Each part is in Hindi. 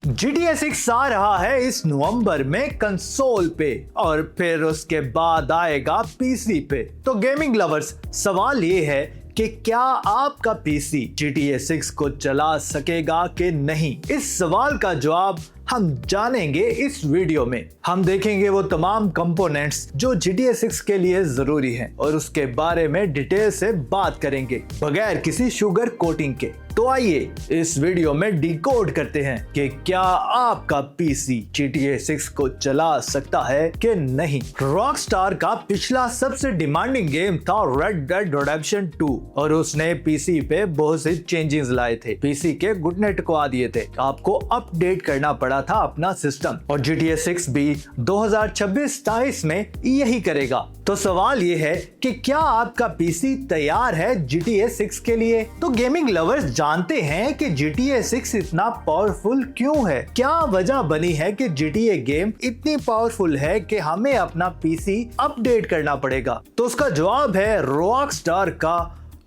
GTA 6 आ रहा है इस नवंबर में कंसोल पे और फिर उसके बाद आएगा पीसी पे। तो गेमिंग लवर्स, सवाल ये है कि क्या आपका पीसी GTA 6 को चला सकेगा कि नहीं। इस सवाल का जवाब हम जानेंगे इस वीडियो में। हम देखेंगे वो तमाम कंपोनेंट्स जो GTA 6 के लिए जरूरी हैं और उसके बारे में डिटेल से बात करेंगे बगैर किसी शुगर कोटिंग के। तो आइए इस वीडियो में डिकोड करते हैं कि क्या आपका पीसी GTA 6 को चला सकता है कि नहीं। रॉकस्टार का पिछला सबसे डिमांडिंग गेम था रेड डेड रिडेम्पशन 2 और उसने पीसी पे बहुत से चेंजेस लाए थे, पीसी के घुटने टिकवा दिए थे, आपको अपडेट करना पड़ा था अपना सिस्टम। और GTA 6 भी 2026-27 में यही करेगा। तो सवाल ये है कि क्या आपका पीसी तैयार है GTA 6 के लिए। तो गेमिंग लवर्स जानते हैं कि GTA 6 इतना पावरफुल क्यों है, क्या वजह बनी है कि GTA गेम इतनी पावरफुल है कि हमें अपना पीसी अपडेट करना पड़ेगा। तो उसका जवाब है रॉकस्टार का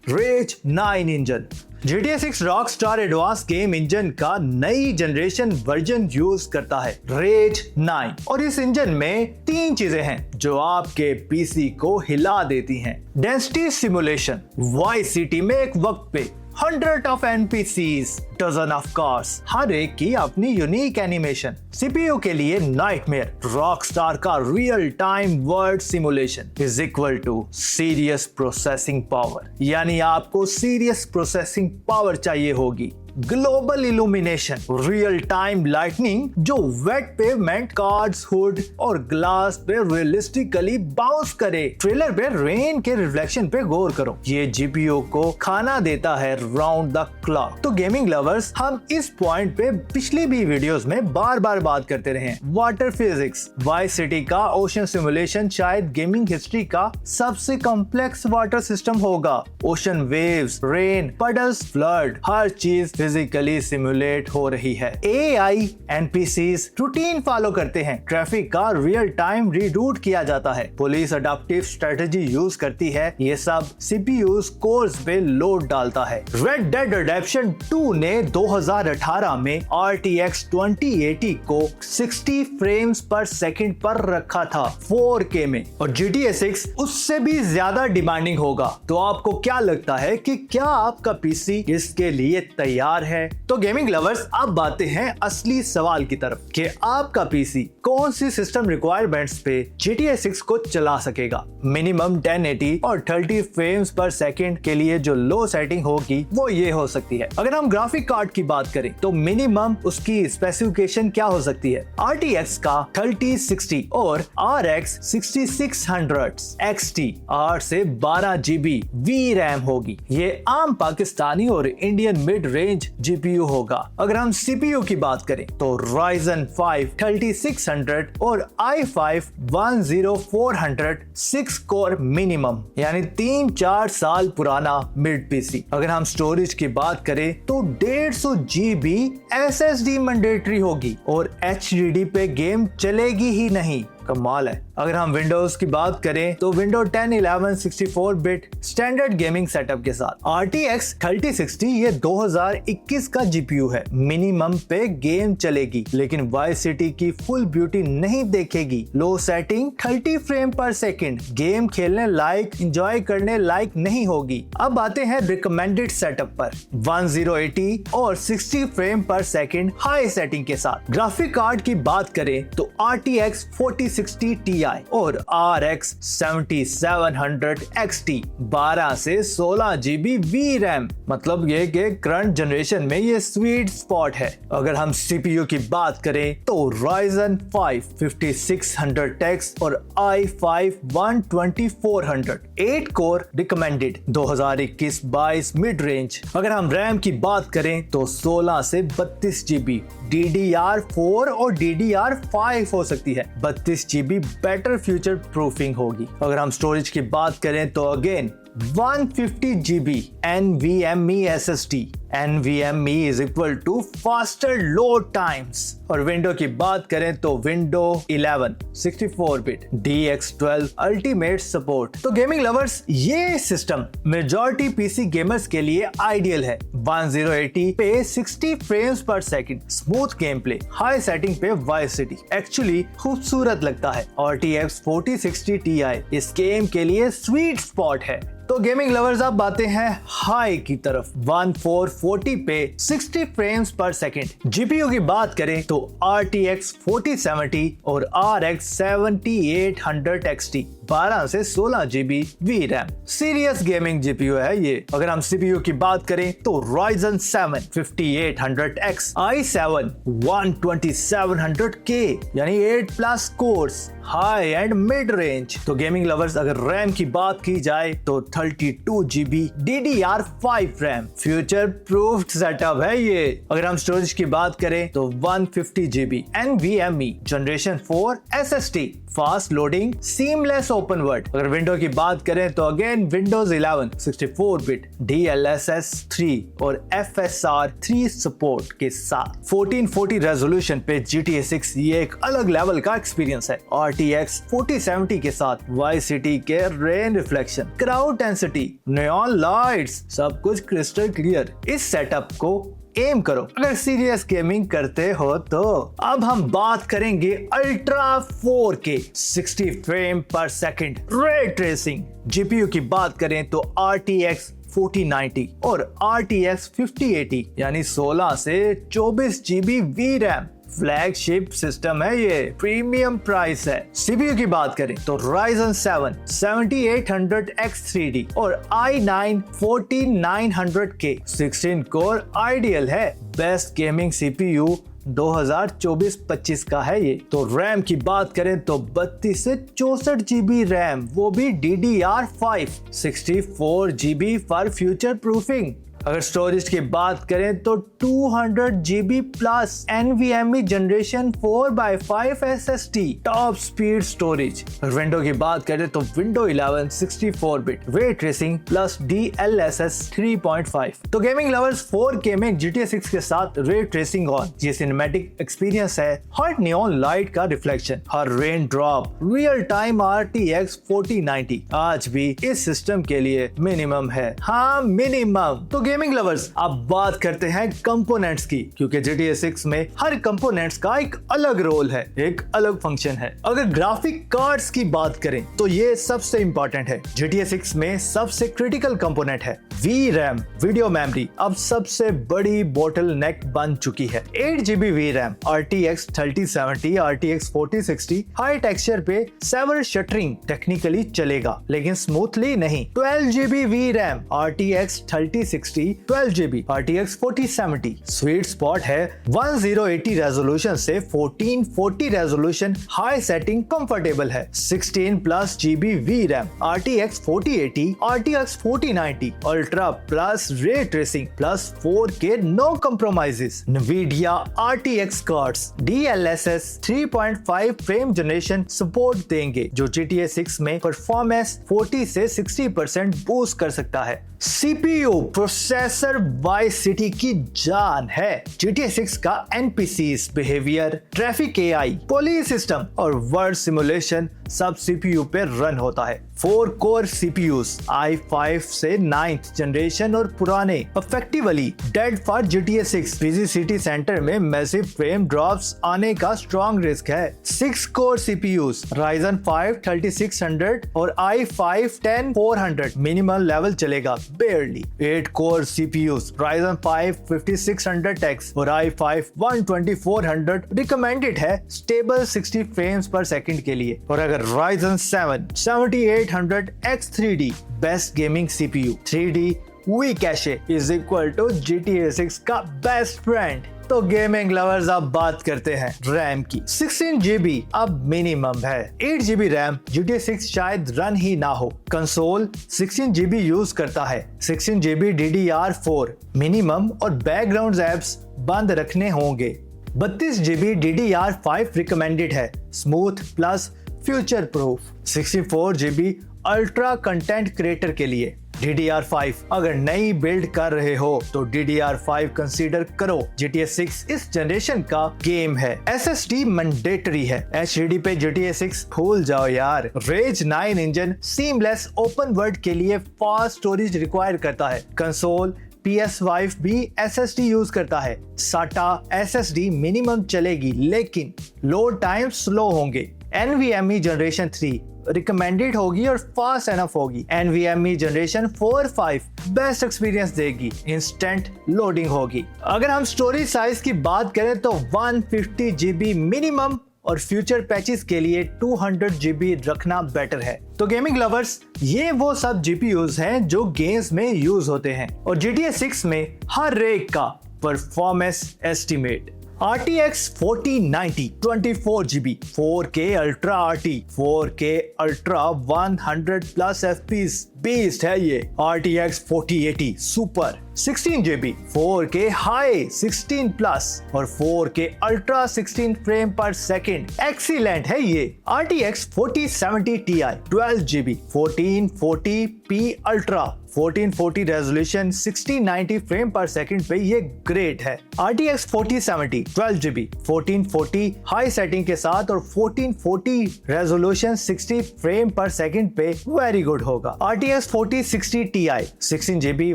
Rage 9 engine. GTA 6 Rockstar advance game engine का नई जनरेशन वर्जन यूज करता है, रेज 9। और इस इंजन में 3 चीजें हैं जो आपके पीसी को हिला देती हैं। डेंसिटी सिमुलेशन, वाइस सिटी में एक वक्त पे 100 of NPCs, dozen of cars, हर एक की अपनी यूनिक एनिमेशन। सीपीयू के लिए नाइटमेयर, रॉकस्टार का real time world simulation is equal to serious processing power, यानी आपको सीरियस प्रोसेसिंग पावर चाहिए होगी। Global illumination, real time lightning जो वेट पेवमेंट, कार्ड्स, हुड और ग्लास पे रियलिस्टिकली बाउंस करे। ट्रेलर पे रेन के रिफ्लेक्शन पे गौर करो, ये जीपीयू को खाना देता है राउंड द क्लॉक। तो गेमिंग लवर्स, हम इस पॉइंट पे पिछली भी वीडियोस में बार बार बात करते रहे हैं। वाटर फिजिक्स, वाइस सिटी का ओशन सिमुलेशन शायद गेमिंग हिस्ट्री का सबसे कॉम्प्लेक्स वाटर सिस्टम होगा। Ocean waves, rain, puddles, flood, हर चीज फिजिकली सिमुलेट हो रही है। AI NPCs रूटीन फॉलो करते हैं, ट्रैफिक का रियल टाइम रीरूट किया जाता है, पुलिस अडैप्टिव स्ट्रेटजी यूज करती है, ये सब CPU कोर्स पे लोड डालता है। रेड डेड रिडेम्पशन 2 ने 2018 में RTX 2080 को 60 फ्रेम्स पर सेकंड पर रखा था 4K में, और GTA 6 उससे भी ज्यादा डिमांडिंग होगा। तो आपको क्या लगता है कि क्या आपका पीसी इसके लिए तैयार है। तो गेमिंग लवर्स, अब बातें हैं असली सवाल की तरफ कि आपका पीसी कौन सी सिस्टम रिक्वायरमेंट्स पे GTA 6 को चला सकेगा। मिनिमम 1080 और 30 फ्रेम्स पर सेकंड के लिए जो लो सेटिंग होगी वो ये हो सकती है। अगर हम ग्राफिक कार्ड की बात करें तो मिनिमम उसकी स्पेसिफिकेशन क्या हो सकती है। RTX का 3060 और RX 6600 XT 8 से 12 GB VRAM होगी। ये आम पाकिस्तानी और इंडियन मिड रेंज GPU होगा। अगर हम CPU की बात करें तो Ryzen 5 3600 और i5 10400 6 कोर मिनिमम, यानी 3-4 साल पुराना मिड पीसी। अगर हम स्टोरेज की बात करें तो 150 GB SSD मैंडेटरी होगी और HDD पे गेम चलेगी ही नहीं। कमाल है। अगर हम विंडोज की बात करें तो window 10, 11, 64 bit standard gaming setup के साथ। RTX 3060 ये 2021 का GPU है, मिनिमम पे गेम चलेगी लेकिन वाइस सिटी की फुल ब्यूटी नहीं देखेगी। लो सेटिंग 30 फ्रेम पर सेकंड, गेम खेलने लायक, एंजॉय करने लायक नहीं होगी। अब आते हैं रिकमेंडेड सेटअप पर, 1080 और 60 फ्रेम पर सेकंड हाई सेटिंग के साथ। ग्राफिक कार्ड की बात करें तो RTX 4060 Ti और RX 7700 XT 12 से 16 GB VRAM, मतलब ये कि करंट जनरेशन में ये स्वीट स्पॉट है। अगर हम CPU की बात करें तो Ryzen 5 5600X और i5 12400 8 core recommended 2021-22 mid range. अगर हम रैम की बात करें तो 16 से 32 GB DDR4 और DDR5 हो सकती है। 32 GB बेटर फ्यूचर प्रूफिंग होगी। अगर हम स्टोरेज की बात करें तो again 150 GB NVMe SSD NVMe is equal to faster load times. और विंडो की बात करें तो window 11 64 bit DX12 ultimate support. तो गेमिंग लवर्स, ये सिस्टम मेजॉरिटी पीसी गेमर्स के लिए आइडियल है। 1080 पे 60 frames per second, smooth game play, high setting पे वाइस सिटी एक्चुअली खूबसूरत लगता है। RTX 4060 Ti इस गेम के लिए स्वीट स्पॉट है। तो गेमिंग लवर्स, अब आते हैं हाई की तरफ। 1440 पे 60 फ्रेम्स पर सेकंड। जीपीयू की बात करें तो RTX 4070 और RX 7800 XT 12 से 16 GB VRAM। Serious gaming GPU है ये। अगर हम सीपीयू की बात करें तो Ryzen 7 5800X i7 12700K यानी 8+ course, high and mid range. तो गेमिंग लवर्स, अगर रैम की बात की जाए तो 32 GB DDR5 RAM, future proofed setup है ये। अगर हम स्टोरेज की बात करें तो 150 GB NVMe generation 4 SSD, fast loading, seamless open world. अगर विंडो की बात करें तो अगेन विंडोज 11 64 बिट DLSS 3 और FSR 3 सपोर्ट के साथ 1440 रेजोल्यूशन पे GTA 6 ये एक अलग लेवल का एक्सपीरियंस है। RTX 4070 के साथ वाइस सिटी के rain reflection, crowd density, neon lights, सब कुछ क्रिस्टल क्लियर। इस सेटअप को एम करो अगर सीरियस गेमिंग करते हो तो। अब हम बात करेंगे अल्ट्रा 4K 60 फ्रेम पर सेकंड रे ट्रेसिंग। जीपीयू की बात करें तो RTX 4090 और RTX 5080 यानी 16 से 24 GB VRAM। फ्लैगशिप सिस्टम है ये, प्रीमियम प्राइस है। सीपीयू की बात करें तो Ryzen 7 7800X 3D और i9 14900K 16 कोर आइडियल है। बेस्ट गेमिंग सीपीयू 2024-25 का है ये। तो रैम की बात करें तो 32 से 64 GB रैम, वो भी DDR5, 64 GB for future proofing. अगर स्टोरेज की बात करें तो 200 GB plus NVMe generation 4x5 SSD, top speed storage. Window की बात करें तो विंडो 11 64 बिट, रे ट्रेसिंग प्लस DLSS 3.5। तो गेमिंग लवर्स, 4K में GTA 6 के साथ रे ट्रेसिंग ऑन, ये सिनेमैटिक एक्सपीरियंस है। हर नियॉन लाइट का रिफ्लेक्शन, हर rain drop, real time RTX 4090 आज भी इस सिस्टम के लिए मिनिमम है। हाँ, मिनिमम। तो गेमिंग लवर्स, अब बात करते हैं कंपोनेंट्स की, क्योंकि GTA 6 में हर कंपोनेंट्स का एक अलग रोल है, एक अलग फंक्शन है। अगर ग्राफिक कार्ड्स की बात करें तो ये सबसे इंपॉर्टेंट है। GTA 6 में सबसे क्रिटिकल कंपोनेंट है VRAM, वीडियो मेमोरी। अब सबसे बड़ी बोटल नेक बन चुकी है। 8 GB VRAM, RTX 3070, RTX 4060 high texture पे सेवर शटरिंग टेक्निकली चलेगा, लेकिन स्मूथली नहीं। 12 GB VRAM, RTX 3060 12 GB, RTX 4070 sweet spot है। 1080 रेजोल्यूशन से 1440 रेजोल्यूशन हाई सेटिंग कंफर्टेबल है। 16+ GB VRAM, RTX 4080, RTX 4090 ultra plus ray tracing plus 4K no compromises. NVIDIA RTX cards DLSS 3.5 frame generation support देंगे, जो GTA 6 में परफॉर्मेंस 40 से 60% बूस्ट कर सकता है। CPU प्रोसेसर वाइस सिटी की जान है। GTA 6 का NPCs behaviour, traffic AI, police system और वर्ल्ड सिमुलेशन सब CPU पे रन होता है। 4 कोर CPUs i5 से 9th जनरेशन और पुराने, effectively dead for GTA 6। Busy city centre में मैसिव फ्रेम ड्रॉप्स आने का स्ट्रॉन्ग रिस्क है। 6 कोर CPUs Ryzen 5 3600 और i5 10400 मिनिमम लेवल चलेगा barely। 8 core CPUs Ryzen 5 5600X और i5 12400 रिकमेंडेड है स्टेबल 60 फ्रेम्स पर सेकंड के लिए। और अगर Ryzen 7 7800X 3D best gaming CPU, 3D V cache is equal to GTA 6 का बेस्ट फ्रेंड। तो गेमिंग लवर्स, अब बात करते हैं रैम की। 16 GB अब मिनिमम है। 8 GB रैम GTA 6 शायद रन ही ना हो। कंसोल 16 GB यूज करता है। 16 GB DDR4 मिनिमम और बैकग्राउंड एप्स बंद रखने होंगे। 32 GB DDR5 रिकमेंडेड है, smooth plus future proof. 64 GB ultra content creator के लिए। DDR5 अगर नई बिल्ड कर रहे हो तो DDR5 कंसीडर करो। GTA 6 इस जनरेशन का गेम है। SSD मैंडेटरी है। HDD पे GTA 6 भूल जाओ यार। Rage 9 engine seamless open world के लिए फास्ट स्टोरेज रिक्वायर करता है। कंसोल PS5 भी SSD यूज करता है। SATA SSD मिनिमम चलेगी लेकिन लोड टाइम स्लो होंगे। NVMe जनरेशन 3 रिकमेंडेड होगी और फास्ट एनफ होगी। NVMe जनरेशन 4-5 बेस्ट एक्सपीरियंस देगी, इंस्टेंट लोडिंग होगी। अगर हम स्टोरेज साइज की बात करें तो 150 GB मिनिमम और फ्यूचर पैचेस के लिए 200 GB रखना बेटर है। तो गेमिंग लवर्स, ये वो सब GPUs हैं जो गेम्स में यूज होते हैं और GTA 6 में हर एक का performance estimate. RTX 4090 24 GB 4K Ultra RT 4K Ultra 100+ FPS based है ये। RTX 4080 super 16 GB 4K high 16+ और 4K Ultra 16 फ्रेम पर सेकंड एक्सीलेंट है ये। RTX 4070 Ti 12 GB 1440p Ultra 1440 resolution 6090 frame पर सेकंड पे ये ग्रेट है। RTX 4070 12 GB 1440 हाई सेटिंग के साथ और 1440 रेजोल्यूशन 60 फ्रेम पर सेकंड पे वेरी गुड होगा। RTX 4060 Ti 16 GB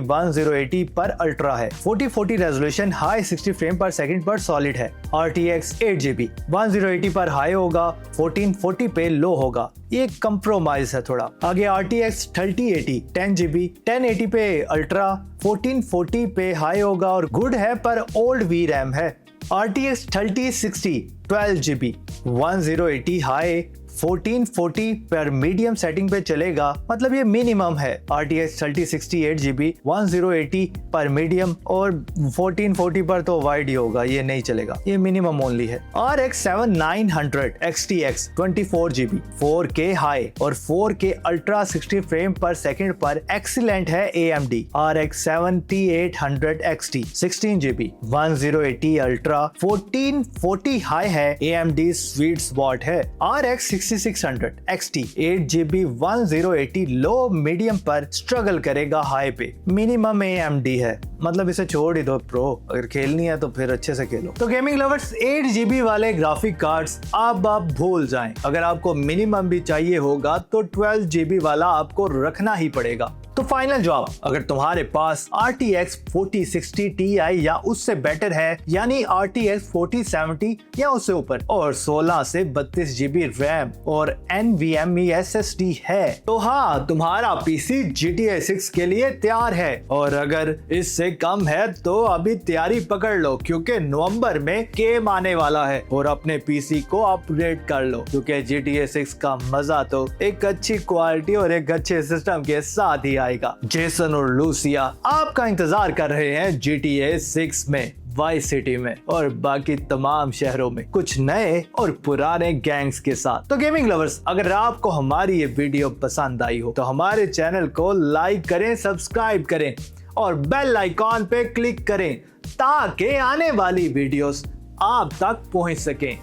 1080 पर अल्ट्रा है। 4040 रेजोल्यूशन हाई 60 फ्रेम पर सेकंड पर सॉलिड है। RTX 8 GB 1080 पर हाई होगा, 1440 पे लो होगा। ये कंप्रोमाइज है थोड़ा। आगे RTX 3080 10 GB 1080 पे अल्ट्रा 1440 पे हाई होगा और गुड है पर ओल्ड VRAM है। RTX 3060 12 GB 1080 हाई 1440 पर मीडियम सेटिंग पे चलेगा, मतलब ये मिनिमम है। RTX 3060 8 GB 1080 पर मीडियम और 1440 पर तो वाइड ही होगा, ये नहीं चलेगा, ये मिनिमम ओनली है। RX 7900 XTX 24 GB 4K high और 4K अल्ट्रा 60 फ्रेम पर सेकंड पर एक्सीलेंट है AMD। RX 7800 XT 16 GB 1080 ultra 1440 high है, AMD स्वीट स्पॉट है। RX 6600 XT 8 GB 1080 लो मीडियम पर स्ट्रगल करेगा हाई पे, मिनिमम AMD है, मतलब इसे छोड़ ही दो प्रो, अगर खेलनी है तो फिर अच्छे से खेलो। तो गेमिंग लवर्स 8 GB वाले ग्राफिक कार्ड्स आप भूल जाएं। अगर आपको मिनिमम भी चाहिए होगा तो 12 GB वाला आपको रखना ही पड़ेगा। तो फाइनल जवाब, अगर तुम्हारे पास RTX 4060 Ti या उससे बेटर है, यानी RTX 4070 या उससे ऊपर और 16 से 32 GB रैम और NVMe SSD है, तो हाँ, तुम्हारा PC GTA 6 के लिए तैयार है। और अगर इससे कम है तो अभी तैयारी पकड़ लो, क्योंकि नवंबर में गेम आने वाला है और अपने PC को अपग्रेड कर लो, क्योंकि GTA 6 का मजा तो एक अच्छी क्वालिटी और एक अच्छे सिस्टम के साथ ही आएगा। जेसन और लूसिया आपका इंतजार कर रहे हैं GTA 6 में, वाइस सिटी में और बाकी तमाम शहरों में, कुछ नए और पुराने गैंग्स के साथ। तो गेमिंग लवर्स, अगर आपको हमारी ये वीडियो पसंद आई हो तो हमारे चैनल को लाइक करें, सब्सक्राइब करें और बेल आइकॉन पे क्लिक करें ताकि आने वाली वीडियोस आप तक पहुंच सकें।